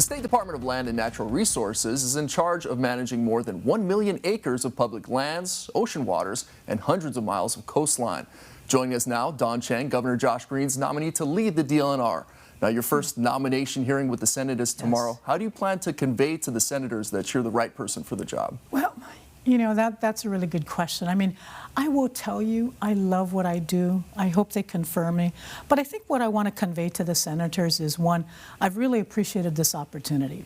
The State Department of Land and Natural Resources is in charge of managing more than 1 million acres of public lands, ocean waters, and hundreds of miles of coastline. Joining us now, Dawn Chang, Governor Josh Green's nominee to lead the DLNR. Now, your first nomination hearing with the Senate is tomorrow. Yes. How do you plan to convey to the senators that you're the right person for the job? Well, you know, that's a really good question. I mean, I will tell you, I love what I do. I hope they confirm me. But I think what I want to convey to the senators is, one, I've really appreciated this opportunity.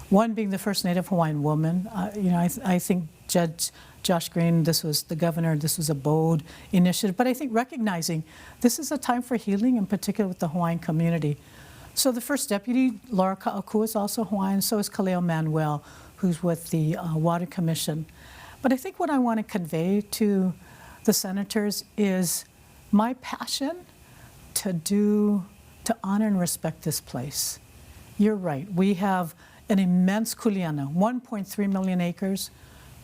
One, being the first Native Hawaiian woman. You know, I think Judge Josh Green, this was the governor, this was a bold initiative. But I think recognizing this is a time for healing, in particular with the Hawaiian community. So the first deputy, Laura Ka'akua, is also Hawaiian. So is Kaleo Manuel, who's with the Water Commission. But I think what I want to convey to the senators is my passion to honor and respect this place. You're right. We have an immense kuleana, 1.3 million acres,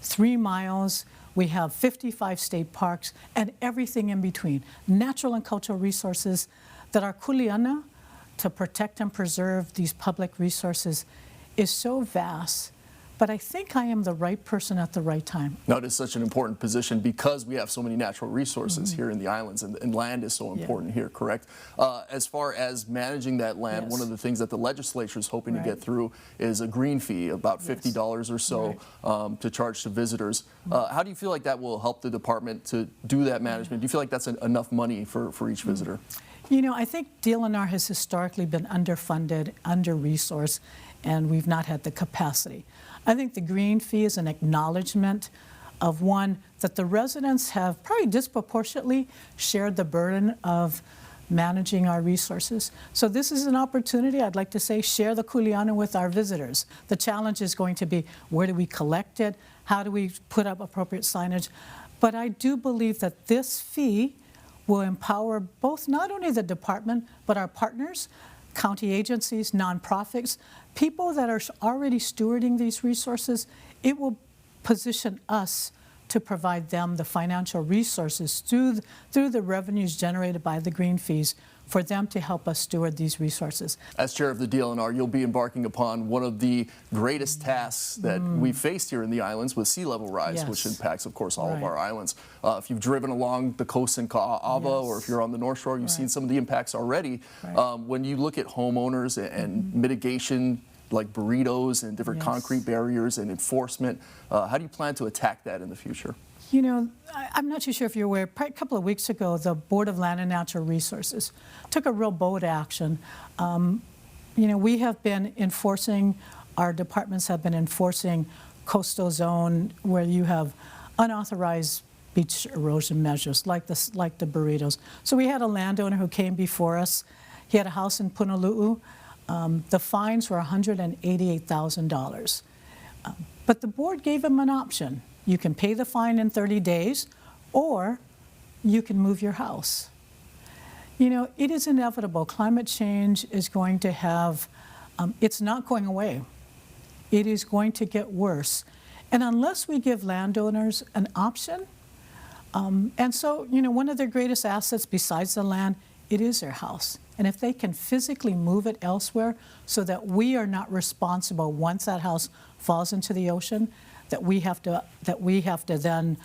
3 miles. We have 55 state parks and everything in between. Natural and cultural resources that our kuleana, to protect and preserve these public resources, is so vast. But I think I am the right person at the right time. Now, it is such an important position because we have so many natural resources here in the islands, and land is so important here, correct? As far as managing that land, one of the things that the legislature is hoping to get through is a green fee, about $50 or so to charge to visitors. How do you feel like that will help the department to do that management? Do you feel like that's enough money for each visitor? You know, I think DLNR has historically been underfunded, under-resourced, and we've not had the capacity. I think the green fee is an acknowledgement of, one, that the residents have probably disproportionately shared the burden of managing our resources. So this is an opportunity, I'd like to say, share the kuleana with our visitors. The challenge is going to be, where do we collect it? How do we put up appropriate signage? But I do believe that this fee will empower both not only the department, but our partners, county agencies, nonprofits, people that are already stewarding these resources. It will position us to provide them the financial resources through the revenues generated by the green fees for them to help us steward these resources. As chair of the DLNR, you'll be embarking upon one of the greatest tasks that we've faced here in the islands with sea level rise, which impacts, of course, all of our islands. If you've driven along the coast in Ka'ava, or if you're on the North Shore, you've seen some of the impacts already. When you look at homeowners and mitigation, like burritos and different concrete barriers and enforcement, how do you plan to attack that in the future? You know, I'm not too sure if you're aware, a couple of weeks ago, the Board of Land and Natural Resources took a real bold action. You know, we have been enforcing, our departments have been enforcing coastal zone where you have unauthorized beach erosion measures like the burritos. So we had a landowner who came before us. He had a house in Punalu'u. The fines were $188,000. But the board gave him an option. You can pay the fine in 30 days, or you can move your house. You know, it is inevitable. Climate change is going to have, it's not going away. It is going to get worse. And unless we give landowners an option, and so, you know, one of their greatest assets besides the land, it is their house. And if they can physically move it elsewhere so that we are not responsible once that house falls into the ocean, that we have to then,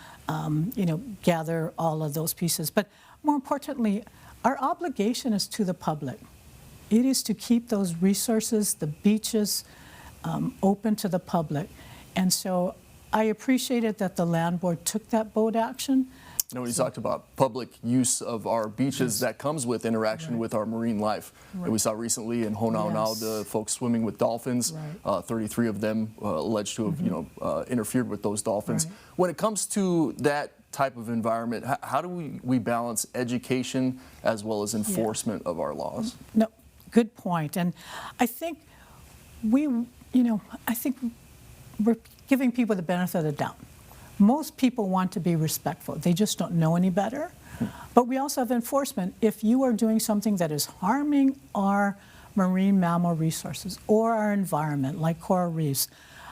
you know, gather all of those pieces. But more importantly, our obligation is to the public. It is to keep those resources, the beaches, open to the public. And so I appreciated that the Land Board took that bold action. You know, when you talked about public use of our beaches, that comes with interaction with our marine life. And we saw recently in Honaunau the folks swimming with dolphins, 33 of them alleged to have, you know, interfered with those dolphins. When it comes to that type of environment, how do we balance education as well as enforcement of our laws? No, good point. And I think we're giving people the benefit of the doubt. Most people want to be respectful. They just don't know any better. But we also have enforcement. If you are doing something that is harming our marine mammal resources or our environment, like coral reefs,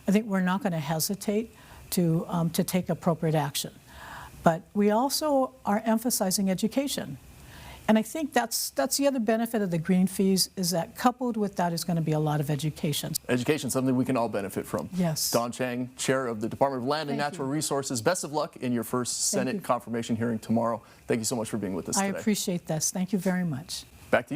I think we're not going to hesitate to take appropriate action. But we also are emphasizing education. And I think that's the other benefit of the green fees, is that coupled with that is going to be a lot of education. Education, something we can all benefit from. Yes. Dawn Chang, Chair of the Department of Land and Thank Natural you. Resources. Best of luck in your first Thank Senate you. confirmation hearing tomorrow. Thank you so much for being with us I today. appreciate this. Thank you very much. Back to you.